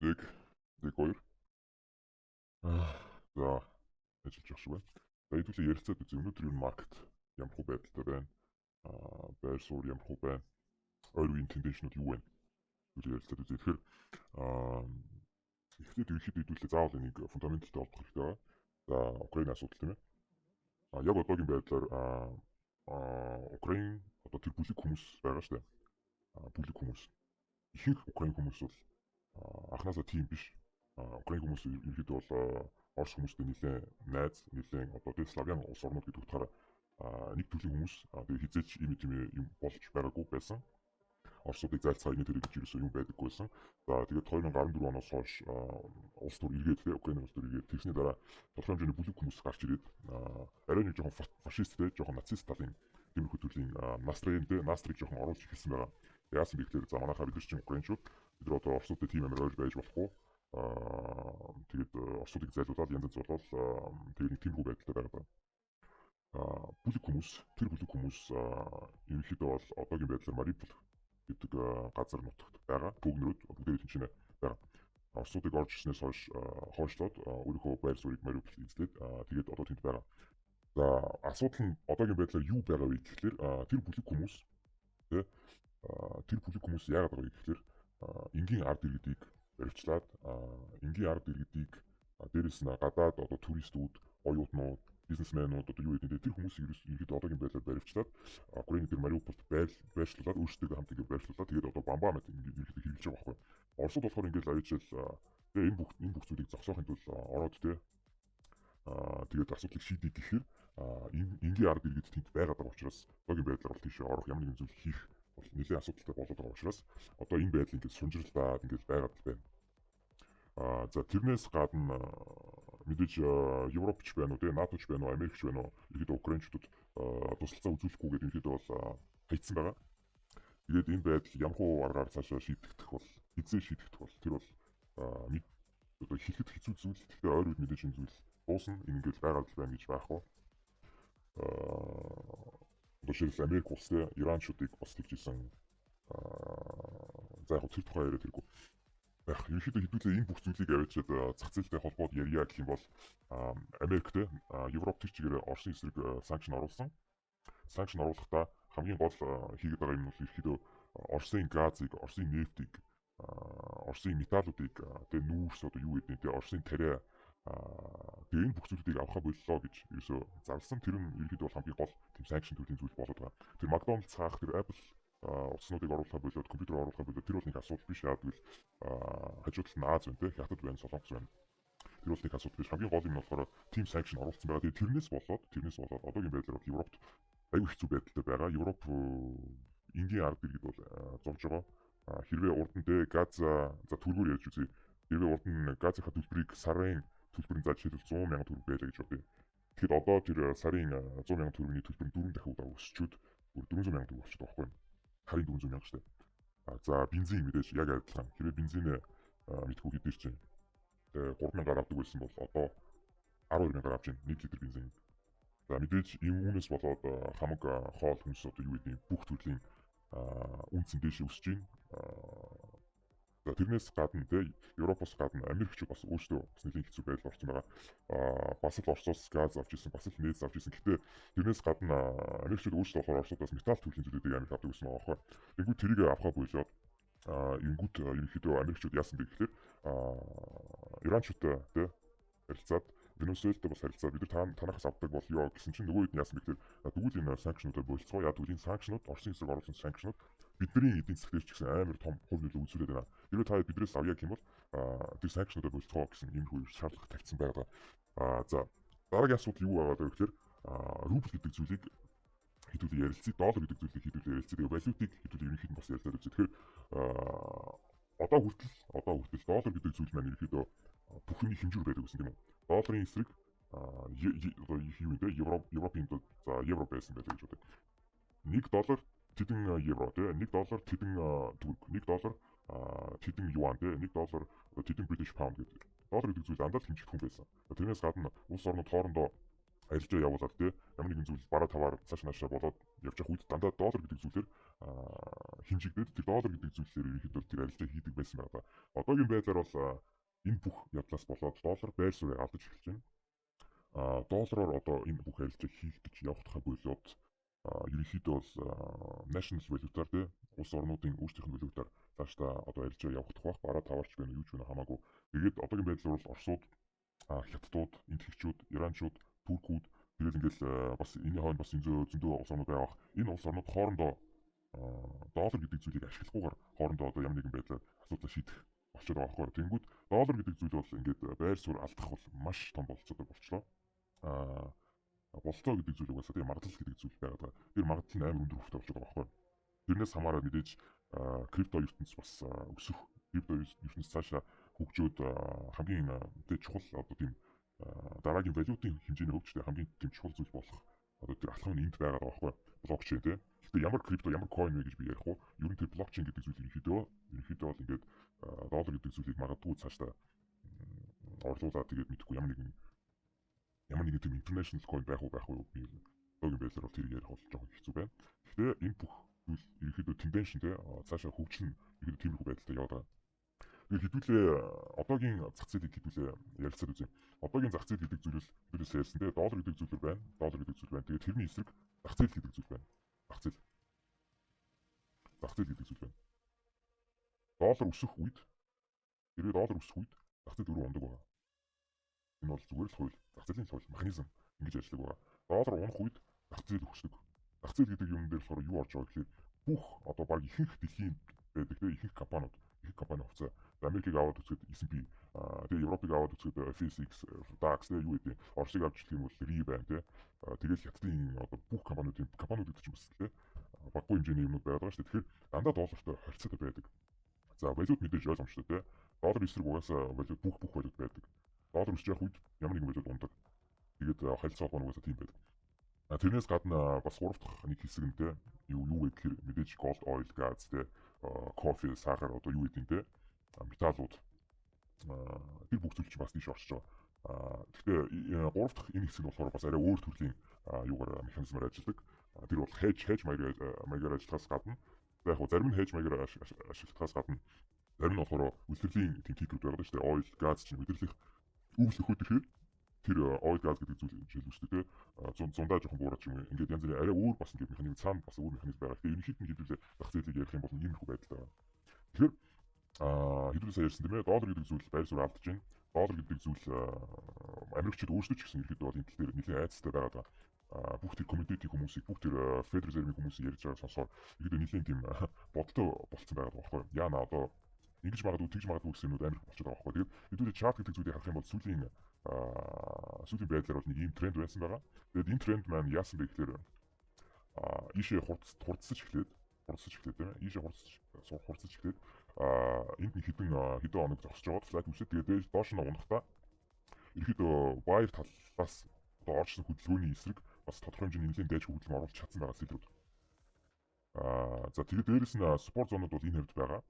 Дэг 2. За ажиллаж явах шиг байна. За хэдүүлээ ярилцаад үзье. Өнөөдөр юу маркет ямар хөө байдалтай байна? Байр суурь ямар хөө байна? Ойр үеийн тенденцнууд юу байна? Хэдүүлээ ярилцаад үзье. Тэгэхээр эхлээд ерөнхийдөө хэдүүлээ заавал энийг фундаменталтай олдох хэрэгтэй байна. За Украиний асуудал тийм ээ. Яг одоогийн байдлаар Украин одоо тэр бүлэг хүмүүс байгаа шүү дээ. Бүлэг хүмүүс. Ихэнх Украин хүмүүс бол анхнаасаа тийм биш. Украин хүмүүс ерөнхийдөө бол Орос хүмүүстэй нэлээд найз, нэлээд одоо тийм славян улс орнууд гэдэг утгаараа нэг төрлийн хүмүүс тэгээ хизээч юм болж байгаагүй байсан. Оросуудыг зайлцгаа энэ төрөй гэж юусэн юм байдаггүй байсан. За тэгээд 2014 оноос хойш улс төр эргээд тэгээ Украин улс төр эргээд тэгсний дараа тодорхой хэмжээний бүлэг хүмүүс гарч ирээд арай нэг жоохон фашисттэй, жоохон нацист талын тиймэрхүү төрлийн настрыг жоохон оруулж эхэлсэн байгаа. Яасан бэ гэхээр за манайхаа бид нар чинь Украинчууд бид нар одоо Оросуудтай тийм амар ойр байж болохгүй. Тэгээд Оросуудыг зайлуулаад янз янз болоод тэгээд нэг тиймэрхүү байдалтай байгаа. Бүлэг хүмүүс тэр бүлэг хүмүүс ерөнхийдөө бол одоогийн байдлаар Мариуполь гэдэг газар нутагт байгаа. Пүгнэрүүд бүгдээ тэнцэнэ байгаа. Оросуудыг орж ирснээс хойш хойшлоод өөрийнхөө байр суурийг Мариуполь эзлээд тэгээд одоо тэнд байгаа. За асуудал нь одоогийн байдлаар юу байгаа вэ гэхлээр тэр бүлэг хүмүүс тэр бүлэг хүмүүс яагаад байгаа вэ гэхлээр энгийн ард иргэдийг баривчлаад энгийн ард иргэдийг дээрэс нь гадаад одоо туристүүд, оюутнууд, бизнесмэнүүд одоо юу гэдэг тэр хүмүүсийг ерөөхдөө одоогийн байдлаар баривчлаад Украины тэр Мариуполд байршлуулад өөрсдөө хамт ингэ байршлуулад тэгээд одоо бамбамад ерөөхдөө хэрэглэж байгаа байхгүй. Оросууд болохоор ингээд авчил тэгээ энэ бүх зүйлийг зогсоохын тулд ороод тэгээд асуудлыг шийдэх гэхээр энгийн ард иргэд тэнд байгаад байгаа учраас одоогийн байдлаар бол тийшээ орох ямар нэгэн зүйл хийх бол нэлээд асуудалтай болоод байгаа учраас одоо энэ байдал ингээд сунжиралдаад ингээд байгаад байна. За тэрнээс гадна мэдээж Европч байна уу, тэгээ НАТОч байна уу, Америкч байна уу, ерөөдөө Украинчуудад тусалцаа үзүүлэхгүйгээд ерөөдөө бол хайцсан байгаа. Тэгээд энэ байдал ямхуу аргаар цаашаа шийдэгдэх бол хизээ шийдэгдэх бол тэр бол одоо хэлэхэд хэцүү зүйл. Тэгэхээр ойр үед мэдээж энэ зүйл дуусна. Ингээд байгаад л байна гэж байхгүй. Одоо жишээлбэл Америк улс те Иранчуудыг бас тэгжсэн за яг тэр тухай яриад хэрэггүй. Ерөнхийдөө хэдүүлээ энэ бүх зүйлийг авчиад зах зээлтэй холбоод ярья гэх юм бол Америктэй Европ тэр чигээр Оросын эсрэг санкшн оруулсан. Санкшн оруулахдаа хамгийн гол хийгээд байгаа юм нь ерөнхийдөө Оросын газыг, Оросын нефтийг, Оросын металлуудыг тэгээ нүүрс одоо юу гэдэг нь тэгээ Оросын тариа тэгээ энэ бүх зүйлүүдийг авахаа боллоо гэж ерөөсөө зарласан. Тэр нь ерөнхийдөө бол хамгийн гол тийм санкшн төрлийн зүйл болоод байгаа. Тэр Макдоналдс хаах, тэр Apple утаснуудыг оруулахаа болоод компьютер оруулахаа болоод тэр бол нэг асуудал биш. Яг л хажууд талд нь Аз байна те, Хятад байна, Солонгос байна. Тэр бол нэг асуудал биш. Хамгийн гол юм нь болохоор team sanction оруулсан байгаа. Тэгээ тэрнээс болоод одоогийн байдлаар Европт аюу хэцүү байдалтай байгаа. Европ энгийн ард иргэд бол зовж байгаа. Хэрвээ урд нь газ за төлбөр ярьж үзье. Хэрвээ урд нь газынхаа төлбөрийг сарын төлбөрийн заа жишээлбэл 100 сая төгрөг байлаа гэж бодъё. Тэгэхээр одоо тэр сарын 100 сая төгрөгийн төлбөр нь 4 дахин удаа өсчөөд 400 сая төгрөг болчиход байгаа байхгүй юу? Харин 400 сая шүү дээ. За бензин мэдээж яг адилхан. Хэрвээ бензинээ мэдгүй хэдэр чинь 3000-аар авдаг байсан бол одоо 12000-аар авч байна 1 литр бензин. За мэдээж үүнээс болоод хамаг хоол хүнс одоо юу гэдэг бүх төрлийн үнцэн дээш өсөж байна. За тэрнээс гадна Европоос гадна Америкчууд бас өөрсдөө бас нэлийн хэцүү байдал орсон байгаа. Бас л Оросоос газ авч ирсэн, бас л нефть авч ирсэн. Гэхдээ тэрнээс гадна Америкчууд өөрсдөө болохоор Оросоос металл төрлийн зүйлүүдийг Америк авдаг гэсэн байгаа байхгүй. Тэгвэл тэрийг авахаа болоод ингүүт ерөнхийдөө Америкчууд яасан бэ гэхээр Иранчуудтай харилцаад Венесуэлтэй бас харилцаад бид нар танахаас авдаг бол ёо гэсэн чинь нөгөө хэд нь яасан бэ гэхээр тэгвэл энэ санкшнуудаар болцгоо. Яг тэгвэл энэ санкшнууд Оросын эсрэг оруулсан санкшнууд бидний эдийн засгт ч гэсэн амар том хувь нөлөө үзүүлээд байна. Хэрвээ та биднээс авъя гэх юм бол тэр санкшнуудаар болцгоо гэсэн юм хүү шаардлага тавьсан байгаа. За дараагийн асуудал юу байгаа вэ гэхээр рубль гэдэг зүйлийг хэдүүлээ ярилцъя. Доллар гэдэг зүйлийг хэдүүлээ ярилцъя. Тэгээ валютыг хэдүүлээ ерөнхийдөө бас ярилцаад үзье. Тэгэхээр одоо хүртэл доллар гэдэг зүйл маань ерөнхийдөө бүхний хэмжүүр байдаг гэсэн тийм үү? Долларын эсрэг одоо юу вэ? Европын за евро байсан байдаг гэж бодъё. 1 доллар тэдэн евро тий 1 доллар тэдэн төгрөг 1 доллар тэдэн юан тий 1 доллар тэдэн British pound гэдэг. Доллар гэдэг зүйл андаа л хэмжигдэх хүн байсан. Тэрнээс гадна улс орнууд хоорондоо арилжаа явуулаад те ямар нэгэн зүйл бараа таваар цааш наашаа болоод явж явах үед дандаа доллар гэдэг зүйлээр хэмжигдээд тэр доллар гэдэг зүйлээр ерөнхийдөө тэр арилжаа хийдэг байсан байна. Одоогийн байдлаар бол энэ бүх явдлаас болоод доллар байр суурийг алдаж эхэлж байна. Доллараар одоо энэ бүх арилжаа хийх гэж явагдахаа болоод ерөнхийдөө бол national value-аар те улс орнуудын өөрсдийнх нь value-аар цаашдаа одоо арилжаа явагдах бах бараа таваарч байна юу ч вэ хамаагүй. Тэгээд одоогийн байдлаар бол Оросууд, Хятадууд, Энэтхэгчүүд, Иранчууд, Туркууд тэгэл ингээл бас энэ хойно бас зөндөө улс орнууд байгаа. Энэ улс орнууд хоорондоо доллар гэдэг зүйлийг ашиглахгүйгээр хоорондоо одоо ямар нэгэн байдлаар асуудал шийдэх болчиход байгаа байхгүй. Тэнгүүд доллар гэдэг зүйл бол ингээд байр суурь алдах бол маш том болцоод болчлоо. Болцоо гэдэг зүйл угаасаа тийм магадлал гэдэг зүйл байгаа. Тэр магадлал нь амар өндөр хөвтэй болчиход байгаа байхгүй. Тэрнээс хамаараа мэдээж крипто ертөнц бас өсөх, крипто ертөнц цаашаа хөгжөөд хамгийн тэ чухал одоо тийм дараагийн валютын хэмжээний хөгжөлтэй хамгийн тийм чухал зүйл болох одоо тэр алхам нь энд байгаа байхгүй. Блокчейн тийм. Гэхдээ ямар крипто, ямар coin вэ гэж би ярихгүй. Ер нь тэр блокчейн гэдэг зүйл ерөнхийдөө бол ингээд доллар гэдэг зүйлийг магадгүй цаашдаа орлуулаад тэгээд мэдхгүй ямар нэгэн тийм international coin байх уу би одоогийн байдлаар бол тэрийг ярих бол жоохон хэцүү байна. Гэхдээ энэ бүх зүйл ерөнхийдөө тенденшн те цаашаа хөгжлөн ерөнхийдөө тиймэрхүү байдалтай яваад байгаа. Тэгээд хэдүүлээ одоогийн зах зээлийг хэдүүлээ ярилцаад үзье. Одоогийн зах зээл гэдэг зүйлс бидээс ярьсан те доллар гэдэг зүйлэр байна. Доллар гэдэг зүйл байна. Тэгээд тэрний эсрэг зах зээл гэдэг зүйл байна. Зах зээл гэдэг зүйл байна. Доллар өсөх үед хэрвээ доллар өсөх үед зах зээл өрөө ундаг байна. Энэ бол зүгээр л хууль, зах зээлийн хууль, механизм ингэж ажилладаг байна. Доллар унах үед зах зээл өсдөг. Зах зээл гэдэг юм дээр болохоор юу орж байгаа гэхээр бүх одоо баг ихэнх дэлхийн байдаг те ихэнх компани хувьцаа Америкийг аваад үзэхэд S&P тэгээ Европыг аваад үзэхэд FTSE, DAX те юу гэдэг Оросыг авч үзэх юм бол REIT байна те тэгэл хятадын одоо бүх компаниуд гэдэг чинь бас те баггүй хэмжээний юмнууд байдаг шүү дээ. Тэгэхээр дандаа доллартай харьцаатай байдаг. За валют мэдээж ойлгомжтой те доллар эсрэг угаасаа валют бүх валют байдаг. Доллар өсч явах үед ямар нэгэн валют ундаг. Тэгээд харилцаа холбоо угаасаа тийм байдаг. Тэрнээс гадна бас гурав дахь нэг хэсэг нь те юу вэ гэхээр мэдээж gold, oil, газ те кофе, сахар одоо юу гэдэг те металлууд тэр бүх зүйл чинь бас тийш орчиж байгаа. Гэхдээ гурав дахь энэ хэсэг нь болохоор бас арай өөр төрлийн юугаар механизмаар ажилладаг. Тэр бол hedge маягаар ажиллахаас гадна яг хөө зарим нь hedge маягаар ашиглахаас гадна зарим нь болохоор үлрэлийн тэнхиглүүд байдаг шүү дээ. Oil, газ чинь үлрэлийнх өвс өхөд ирэхээр тэр oil gaz гэдэг зүйл жишээлбэл те зундаа жоохон буураад юм ингээд янз бүрийн арай өөр бас ингээд механизм цаана бас өөр механизм байгаа. Тэгээ ерөнхийд нь хэдүүлээ зах зээлийг ярих юм бол иймэрхүү байдал байна. Тэгэхээр хэдүүлээ сая ярьсан тийм ээ доллар гэдэг зүйл байр суурь алдаж байна. Доллар гэдэг зүйл Америкчууд өөрсдөө ч гэсэн ерөнхийдөө бол энэ тал дээр нэлээд айцтай байгаа. Бүх тэр коммодити хүмүүсийг бүх тэр Federal Reserve-ийн хүмүүсийг ярьж байгаа сонсоор ерөнхийдөө нэлээд тийм бодтой болцсон байгаа байхгүй. Яна одоо ингэж магадгүй тэгж магадгүй гэсэн юмуд Америк болчиход байгаа байхгүй. Тэгээд хэдүүлээ чарт гэдэг зүйлийг харах юм бол сүүлийн байдлаар бол нэг ийм тренд байсан байгаа. Тэгээд энэ тренд маань яасан бэ гэхээр ийшээ хурдсаж эхлээд тийм ээ. Ийшээ хурдсаж эхлээд энд нэг хэдэн хоног зогсож байгаад флат үсээд тэгээд доош нь унахдаа ерөөдөө buyer талаас одоо орчсон хөдөлгөөний эсрэг бас тодорхой хэмжээний нэлээд дайж хөгжлөн оруулж чадсан байгаа зүйлүүд. За тэгээд дээрэс нь спорт зонууд бол энэ хэвд байгаа.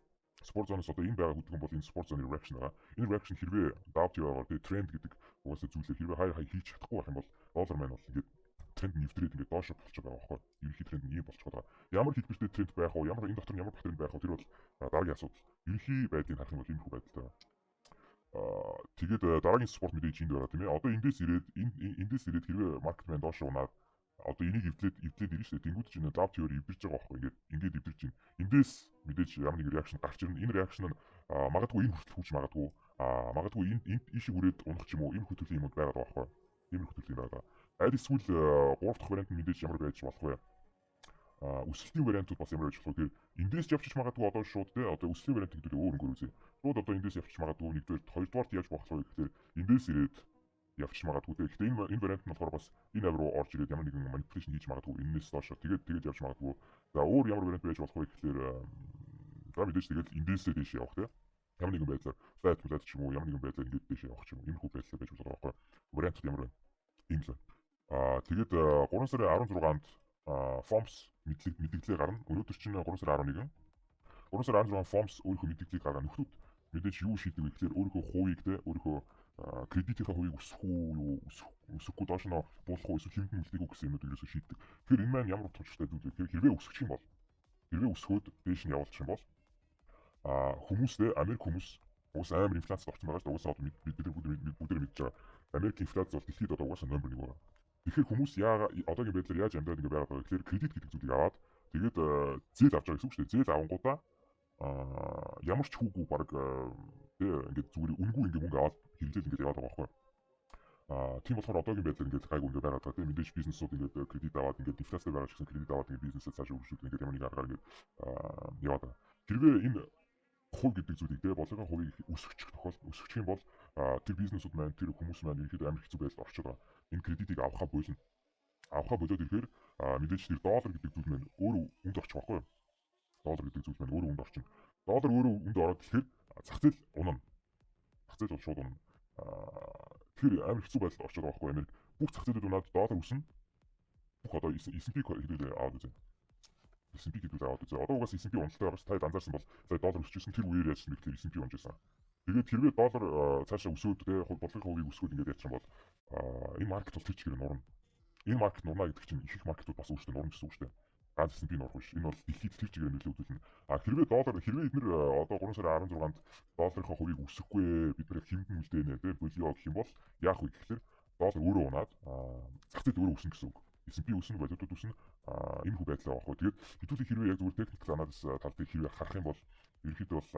Спорт зоноос одоо энэ байгаа хөдөлгөөн бол энэ спорт зоны reaction байгаа. Энэ reaction хэрвээ doubt яваагаар тэгээд тренд гэдэг угаасаа зүйлээ хэрвээ хай хийж чадахгүй байх юм бол доллар маань бол ингээд тренд нэвтрээд ингээд доош болчиход байгаа байхгүй. Ерөнхий тренд нь ийм болчиход байгаа. Ямар хэлбэртэй тренд байх вэ? Ямар энэ дотор ямар тренд байх вэ? Тэр бол дараагийн асуудал. Ерөнхий байдлыг харах юм бол иймэрхүү байдалтай байна. Тэгээд дараагийн спорт мэдээж энд байгаа тийм ээ. Одоо эндээс ирээд хэрвээ маркет маань доош унаад одоо энийг эвдлээд ирнэ шүү дээ. Тэнгүүд чинь лав теори эвдэрч байгаа байхгүй. Ингээд эвдэрч байна. Эндээс мэдээж ямар нэг реакшн гарч ирнэ. Энэ реакшн нь магадгүй энэ хүртэл хүч магадгүй. Магадгүй энэ ийшээ хүрээд унах ч юм уу. Энэ хөтөлбөрийн юмуд байгаад байгаа байхгүй. Ийм хөтөлбөр байгаа. Аль эсвэл 3 дахь вариант нь мэдээж ямар байж болох вэ? Өсөлтийн вариантууд бас ямар байж болох вэ? Эндээс явчих магадгүй одоо шууд те одоо өслийн вариант гэдэг өөр өнгөр үзье. Шууд одоо эндээс явчих магадгүй нэгдүгээр, хоёрдугаарт яаж болох вэ гэхээр эндээс ирээд явчих магадгүй те. Гэхдээ энэ вариант нь болохоор бас энэ авир руу орж ирээд ямар нэгэн манипуляшн хийж магадгүй. Энээс доош тэгээд явж магадгүй. За өөр ямар вариант байж болох вэ гэхээр за мэдээж тэгээд эндээсээ дэше явах те. Ямар нэгэн байдлаар флат ч юм уу ямар нэгэн байдлаар ингээд дэше явах ч юм уу. Иймэрхүү байдлаар байж болох байхгүй. Вариантууд ямар байна? Ийм л. Тэгээд 3 сарын 16-нд FOMS мэдээлэл гарна. Өнөөдөр чинь 3 сарын 11. 3 сарын 16 FOMS өөрийнхөө мэдээллийг гаргана. Нөхдүүд мэдээж юу шийдэг вэ гэхээр өөрийнхөө хувийг те өөрийнхөө кредитийнхаа хувийг өсгөх үү, өсөхгүй Өсөхгүй доош нь буулах уу эсвэл хэмтэн үлдээх үү гэсэн юмнууд ерөөсөө шийддэг. Тэгэхээр энэ маань ямар утга учиртай зүйл вэ гэхээр хэрвээ өсөх юм бол хэрвээ өсгөөд дээш нь явуулчих юм бол хүмүүстэй Америк хүмүүс уус амар инфляцид орсон байгаа шүү дээ. Уусаа бид бүгд мэдж байгаа. Америк инфляц бол дэлхийд одоо угаасаа номер 1 байна. Тэгэхээр хүмүүс одоогийн байдлаар яаж амьдраад ингэ байгаад байгаа гэхээр кредит гэдэг зүйлийг аваад тэгээд зээл авч байгаа гэсэн үг шүү дээ. Зээл авангуудаа ямар ч хүүгүй баг ингээд зүгээр үнгүй ингээ мөнгө аваад хэрэглээл ингээд яваад байгаа байхгүй. Тийм болохоор одоогийн байдлаар ингээд гайгүй ингээ байгаад байгаа тийм мэдээж бизнесүүд ингээд кредит аваад ингээд инфляцтай байгаа ч гэсэн кредит аваад ингээд бизнесээ цааш өргөжүүлэх ингээд ямар нэг аргаар ингээд яваад байгаа. Хэрвээ энэ хувь гэдэг зүйлийг бодлогын хувийг өсгөчих юм бол тэр бизнесүүд маань тэр хүмүүс маань ерөөхдөө амар хэцүү байдалд орчод байгаа. Энэ кредитийг авахаа болно. Авахаа болоод ирэхээр мэдээж тэр доллар гэдэг зүйл маань өөрөө үнд орчих واخгүй юу? Доллар гэдэг зүйл маань өөрөө үнд орчин. Доллар өөрөө үнд ороод ирэхээр зах зээл унана. Зах зээл бол шууд унана. Тэгэхээр амар хэцүү байдалд орчод байгаа байхгүй Америк. Бүх зах зээлүүд унаад доллар өснө. Бүх одоо S&P хэдүүлээ аваад үзье. S&P хэдүүлээ аваад үзье. Одоо угаас S&P уналттай байгаа ш. Та анзаарсан бол сая доллар өсчихсэн тэр үеэр яасан бэ гэхээр S&P унжсэн. Тэгээд хэрвээ доллар цаашаа өсөөд бодлогын хувийг өсгөөд ингээд яачих юм бол энэ маркет бол тэр чигээр нурна. Энэ маркет нурна гэдэг чинь их маркетууд бас үүштэй нурна гэсэн үг шүү дээ. Ганц S&P нурах биш. Энэ бол дэлхийд тэр чигээр нөлөө үзүүлнэ. Хэрвээ эдгээр одоо 3 сарын 16-нд долларын хувийг өсөхгүй бид нар хэмтэн үлдээнэ тий болио гэх юм бол яах вэ гэхээр доллар өөрөө унаад зах зээл өөрөө өснө гэсэн үг. S&P өснө, валютууд өснө. Энэ хүү байдлаа авах. Тэгээд хэдүүлээ хэрвээ яг зүгээр техникл анализ тал дээр хэрвээ харах юм бол ерөнхийдөө бол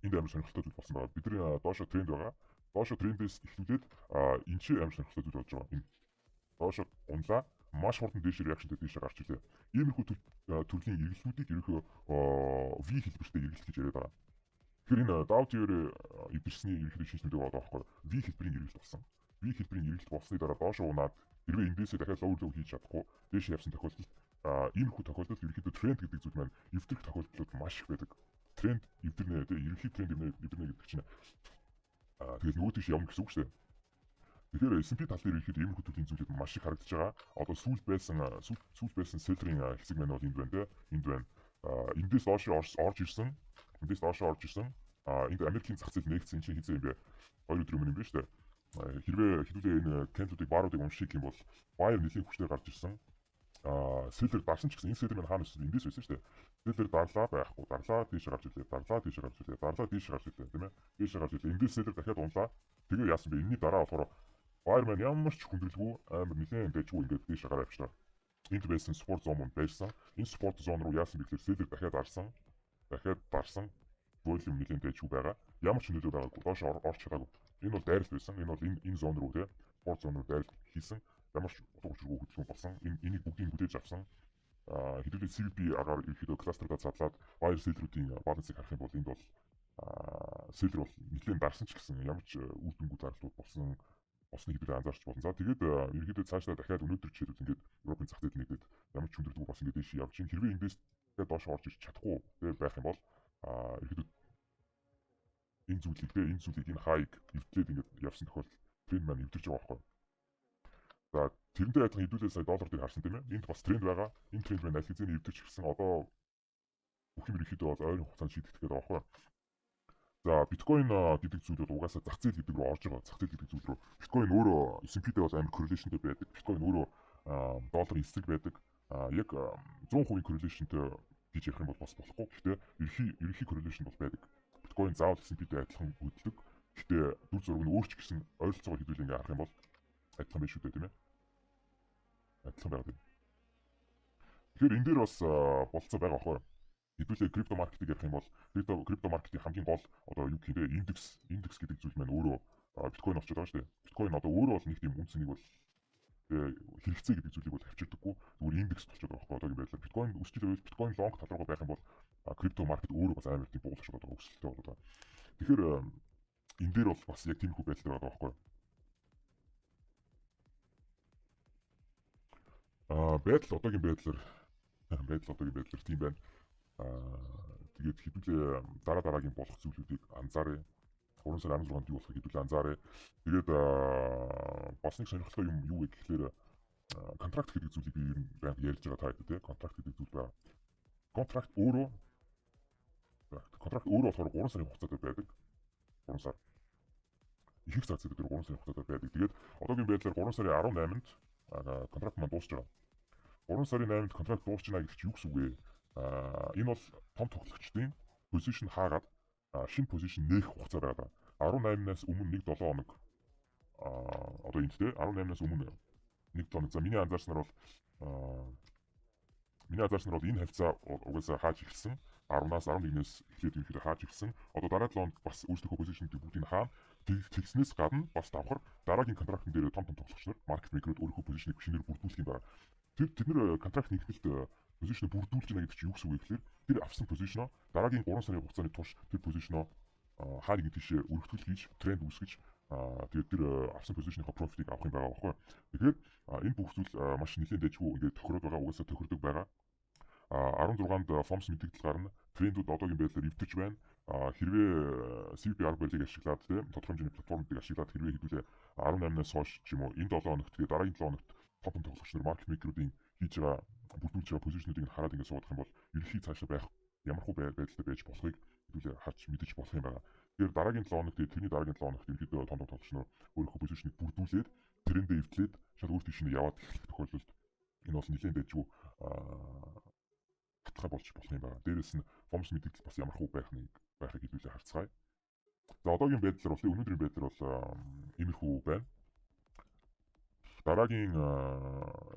энд амар сонирхолтой зүйл болсон байгаа. Бидний доошо тренд байгаа. Доошо трендээс эхлүүлээд энэ ч амар сонирхолтой зүйл болж байгаа. Энэ доошо унлаа маш хурдан дээшээ реакшнтэй дээшээ гарч ирлээ. Иймэрхүү төрлийн эргэлтүүдийг ерөнхийдөө V хэлбэртэй эргэлт гэж яриад байгаа. Тэгэхээр энэ Dow Jones эвдэрсний ерөнхийдөө шинжлэх байгаа байхгүй. V хэлбэрийн эргэлт болсон. V хэлбэрийн эргэлт болсны дараа доошо унаад хэрвээ эндээсээ дахиад low хийж чадахгүй дээшээ явсан тохиолдолд иймэрхүү тохиолдолд ерөнхийдөө тренд гэдэг зүйл маань эвдэрх тохиолдлууд маш их байдаг. Тренд эвдэрнэ тий ерөнхий тренд эвдэрнэ гэдэг чинь тэгээд нөгөө тийш явна гэсэн үг шүү дээ. Тэгэхээр S&P тал дээр ирэхэд иймэрхүү төрлийн зүйлүүд маш их харагдаж байгаа. Одоо сүүл байсан селлерийн хэсэг маань бол энд байна те. Энд байна. Эндээс доош орж ирсэн. Энд Америкийн зах зээл нэгдсэн чинь хизээ юм бэ? 2 өдөр өмнө юм байна шүү дээ. Хэрвээ хэдүүлээ энэ кэндлүүдийг баруудыг унших юм бол buyer нэлийн хүчээр гарч ирсэн. Селлер дарсан ч гэсэн энэ селлер маань хаана өссөн? Эндээс байсан шүү дээ. Селлер дарлаа байхгүй. Дарлаа тийш гарч ирлээ. Дарлаа тийш гарч ирлээ, тийм ээ. Тийш гарч ирлээ. Эндээс селлер дахиад унлаа. Тэгээ яасан бэ? Энэний дараа болохоор Buyer маань ямар ч хүндрэлгүй амар нэлээд дэжгүй ингээд тийш гараа явчихлаа. Энд байсан спорт зон байсан. Энэ спорт зон руу яасан бэ гэхээр селлер дахиад дарсан. Volume нэлээд дэжгүй байгаа. Ямар ч нөлөө байгаагүй. Доош орч чадаагүй. Энэ бол дайралт байсан. Энэ бол энэ зон руу те спорт зон руу дайралт хийсэн. Ямар ч утга учиргүй хөдөлгөөн болсон. Энийг бүгдийг хүлээж авсан. Хэдүүлээ CVP агаар ерөөхдөө кластerdаа задлаад buyer селлерүүдийн балансыг харах юм бол энд бол селлер бол нэлээд дарсан ч гэсэн ямар ч үр дүнгүй зарлууд болсон. Осныг хэдүүлээ анзаарч болно. За тэгээд ерөнхийдөө цаашдаа дахиад өнөөдөр жишээлбэл ингээд Европын зах зээл нэгдээд ямар ч хүндрэлгүй бас ингээд дэше явж чинь хэрвээ эндээс дахиад доош орж ирч чадахгүй байх юм бол ерөнхийдөө энэ зүйлийг энэ хайг эвдлээд ингээд явсан тохиолдолд тренд маань эвдэрч байгаа байхгүй. За тэрнтэй адилхан хэдүүлээ сая доллар дээр харсан тийм ээ. Энд бас тренд байгаа. Энэ тренд маань аль хэзээ эвдэрч ирсэн. Одоо бүх юм ерөнхийдөө бол ойрын хугацаанд шийдэгдэх гэдэг байгаа байхгүй. За биткойн гэдэг зүйл бол угаасаа зах зээл гэдэг рүү орж байгаа. Зах зээл гэдэг зүйл рүү биткойн өөрөө S&P-тэй бол амар корреляшнтэй байдаг. Биткойн өөрөө долларын эсрэг байдаг. Яг 100% корреляшнтэй гэж ярих юм бол бас болохгүй. Гэхдээ ерөнхий корреляшн бол байдаг. Биткойн заавал S&P-тэй адилхан хөдөлдөг. Гэхдээ дүр зураг нь өөрч гэсэн ойролцоогоор хэдүүл ингээ харах юм бол адилхан байх шүү дээ тийм ээ. Адилхан байгаа тийм. Тэгэхээр энэ дээр бас болцоо байгаа байхгүй юу? Хэдүүлээ крипто маркетыг ярих юм бол крипто маркетийн хамгийн гол одоо юу гэх юм бэ индекс гэдэг зүйл маань өөрөө биткойн болчиход байгаа шүү дээ. Биткойн одоо өөрөө бол нэг тийм үнцнийг бол хэрэгцээ гэдэг зүйлийг бол авчирдаггүй зүгээр индекс болчиход байгаа байхгүй одоогийн байдлаар биткойн өсч ирвэл биткойн лонг тал руугаа байх юм бол крипто маркет өөрөө бас амар тийм буулгаж байгаа өсөлттэй болоод байгаа. Тэгэхээр энэ дээр бол бас яг тийм хүү байдал байгаа байхгүй. Байдал одоогийн байдлаар тийм байна. Тэгээд хэдүүлээ дараагийн болох зүйлүүдийг анзааръя. 3 сарын 16-нд юу болохыг хэдүүлээ анзааръя. Тэгээд бас нэг сонирхолтой юм юу вэ гэхээр контракт гэдэг зүйлийг би баян ярьж байгаа та хэд тий контракт гэдэг зүйл байна. Контракт өөрөө болохоор 3 сарын хугацаатай байдаг. 3 сар. их цаг зээл дээр 3 сарын хугацаатай байдаг. Тэгээд одоогийн байдлаар 3 сарын 18-нд контракт маань дуусч байгаа. 3 сарын 8-нд контракт дуусч байна гэдэг чинь юу гэсэн үг вэ? Энэ бол том тоглогчдын позишн хаагаад шинэ позишн нээх хугацаа байгаа. 18-наас өмнө 1-7 хоног одоо энэ тэ 18-наас өмнө 1 хоног. За миний анзаарснаар бол энэ хавцаа угаасаа хааж эхэлсэн. 10-наас 11-ээс эхлээд ерөнхийдөө хааж эхэлсэн. Одоо дараа 7 хоног бас өөрсдийнхөө позишнүүдийг бүгдийг хаана тэгснээс гадна бас давхар дараагийн контрактын дээр том тоглогч нар маркет мейкерүүд өөрийнхөө позишнийг шинээр бүрдүүлэх юм байна. Тэд нэр контракт нэгтгэлд позишныг бүрдүүлж байна гэдэг чинь юу гэсэн үг вэ гэхээр тэр авсан позишноо дараагийн 3 сарын хугацааны турш тэр позишноо хаа нэгэн тийшээ өргөтгөл хийж тренд үүсгэж тэгээд тэр авсан позишныхоо профитыг авах юм байгаа байхгүй. Тэгэхээр энэ бүх зүйл маш нэлээд дэжгүй ингээд тохироод байгаа, угаасаа тохирдог байгаа. 16-нд FOMS мэдээлэл гарна. Трендүүд одоогийн байдлаар эвтэрч байна. Хэрвээ CVP арга барилыг ашиглаад тийм тодорхой хэмжээний платформуудыг ашиглаад хэрвээ хэдүүлээ 18-наас хойш ч юм уу энэ 7 хоногт тэгээд дараагийн 7 хоногт топ тоглогч нар маркет мейкеруудын хийж байгаа бүрдүүлж байгаа позишнуудыг хараад ингээд суудах юм бол ерөнхий цаашаа байх ямархуу байдалтай байж болохыг хэдүүлээ харж мэдэж болох юм байна. Тэгэхээр дараагийн 7 хоногт тэрний дараагийн 7 хоногт ерөнхийдөө том тоглогч нар өөрийнхөө позишнийг бүрдүүлээд трендээ эвтлээд шал өөр тийш нь яваад эхлэх тохиолдолд энэ бол нэлээд дэжгүй хатгай болж болох юм байна. Дээрээс нь FOMS мэдээлэл бас ямархуу байхыг хэдүүлээ харцгаая. За одоогийн байдлаар бол өнөөдрийн байдлаар бол иймэрхүү байна. Дараагийн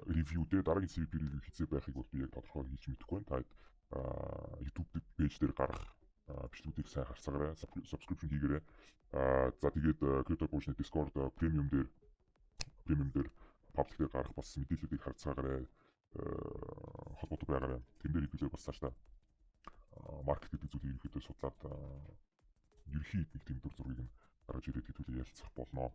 ревью дээр дараагийн CVP ревью хийцээ байхыг бол би яг тодорхой хэлж мэдэхгүй байна. Та YouTube пэйж дээр гарах бичлэгүүдийг сайн харцгаарай, subscription хийгээрэй. За тэгээд Crypto Potion Discord премиум дээр паблик дээр гарах бас мэдээллүүдийг харцгаарай. Холбоотой байгаарай. Тэн дээр хэдүүлээ бас цаашдаа маркет гэдэг зүйлийг ерөөхдөө судлаад ерхий нэг тийм дүр зургийг нь гаргаж ирээд хэдүүлээ ярилцах болно.